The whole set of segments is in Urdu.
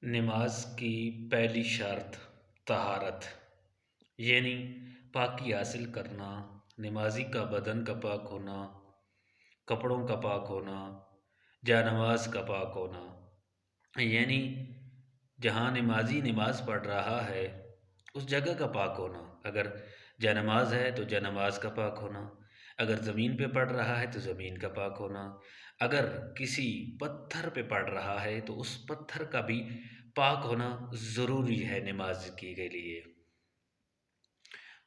نماز کی پہلی شرط طہارت، یعنی پاکی حاصل کرنا، نمازی کا بدن کا پاک ہونا، کپڑوں کا پاک ہونا، جا نماز کا پاک ہونا، یعنی جہاں نمازی نماز پڑھ رہا ہے اس جگہ کا پاک ہونا۔ اگر جا نماز ہے تو جا نماز کا پاک ہونا، اگر زمین پہ پڑھ رہا ہے تو زمین کا پاک ہونا، اگر کسی پتھر پہ پڑھ رہا ہے تو اس پتھر کا بھی پاک ہونا ضروری ہے نماز کے لیے۔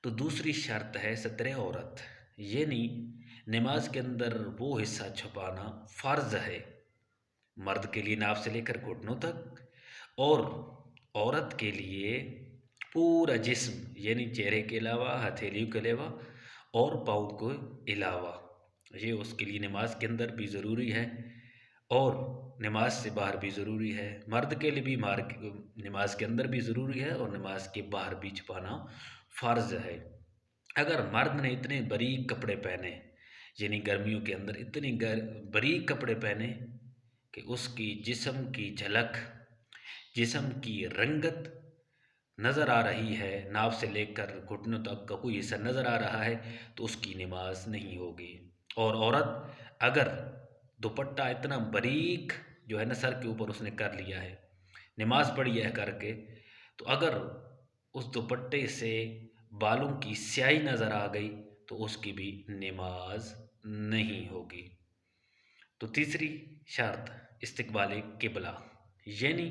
تو دوسری شرط ہے ستر عورت، یعنی نماز کے اندر وہ حصہ چھپانا فرض ہے، مرد کے لیے ناف سے لے کر گھٹنوں تک، اور عورت کے لیے پورا جسم، یعنی چہرے کے علاوہ، ہتھیلیوں کے علاوہ اور پاؤں کے علاوہ، یہ اس کے لیے نماز کے اندر بھی ضروری ہے اور نماز سے باہر بھی ضروری ہے۔ مرد کے لیے بھی نماز کے اندر بھی ضروری ہے اور نماز کے باہر بھی چھپانا فرض ہے۔ اگر مرد نے اتنے باریک کپڑے پہنے، یعنی گرمیوں کے اندر اتنے باریک کپڑے پہنے کہ اس کی جسم کی جھلک، جسم کی رنگت نظر آ رہی ہے، ناف سے لے کر گھٹنوں تک کا کوئی حصہ نظر آ رہا ہے، تو اس کی نماز نہیں ہوگی۔ اور عورت اگر دوپٹہ اتنا باریک جو ہے نا سر کے اوپر اس نے کر لیا ہے، نماز پڑھی ہے کر کے، تو اگر اس دوپٹے سے بالوں کی سیاہی نظر آ گئی تو اس کی بھی نماز نہیں ہوگی۔ تو تیسری شرط استقبال قبلہ، یعنی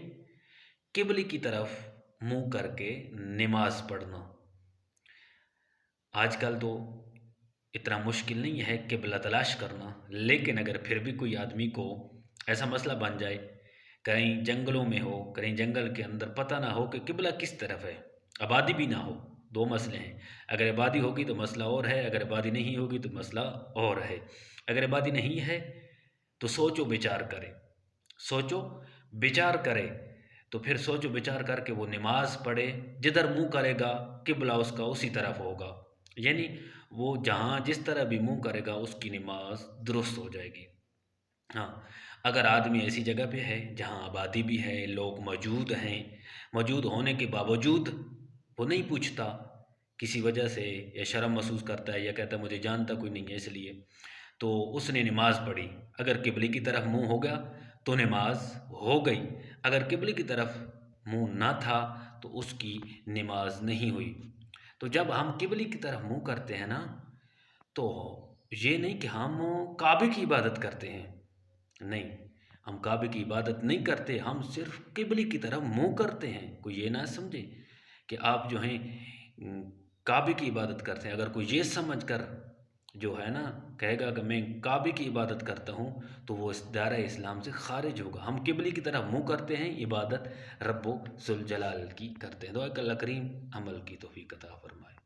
قبلے کی طرف منہ کر کے نماز پڑھنا۔ آج کل تو اتنا مشکل نہیں ہے قبلہ تلاش کرنا، لیکن اگر پھر بھی کوئی آدمی کو ایسا مسئلہ بن جائے، کہیں جنگلوں میں ہو، کہیں جنگل کے اندر پتہ نہ ہو کہ قبلہ کس طرف ہے، آبادی بھی نہ ہو، دو مسئلے ہیں۔ اگر آبادی ہوگی تو مسئلہ اور ہے، اگر آبادی نہیں ہوگی تو مسئلہ اور ہے۔ اگر آبادی نہیں ہے تو سوچو بچار کرے، سوچو بچار کرے، تو پھر سوچو بچار کر کے وہ نماز پڑھے، جدھر منہ کرے گا قبلہ اس کا اسی طرف ہوگا، یعنی وہ جہاں جس طرح بھی منہ کرے گا اس کی نماز درست ہو جائے گی۔ ہاں، اگر آدمی ایسی جگہ پہ ہے جہاں آبادی بھی ہے، لوگ موجود ہیں، موجود ہونے کے باوجود وہ نہیں پوچھتا کسی وجہ سے، یا شرم محسوس کرتا ہے، یا کہتا ہے مجھے جانتا کوئی نہیں ہے اس لیے، تو اس نے نماز پڑھی، اگر قبلے کی طرف منہ ہو گیا تو نماز ہو گئی، اگر قبلے کی طرف منہ نہ تھا تو اس کی نماز نہیں ہوئی۔ تو جب ہم قبلے کی طرف منہ کرتے ہیں نا، تو یہ نہیں کہ ہم کعبے کی عبادت کرتے ہیں، نہیں، ہم کعبے کی عبادت نہیں کرتے، ہم صرف قبلے کی طرف منہ کرتے ہیں۔ کوئی یہ نہ سمجھے کہ آپ جو ہیں کعبے کی عبادت کرتے ہیں۔ اگر کوئی یہ سمجھ کر جو ہے نا کہے گا کہ میں کعبے کی عبادت کرتا ہوں، تو وہ اس دائرہ اسلام سے خارج ہوگا۔ ہم قبلے کی طرف منہ کرتے ہیں، عبادت رب ذوالجلال کی کرتے ہیں۔ دعا کہ اللہ کریم عمل کی توفیق عطا فرمائے۔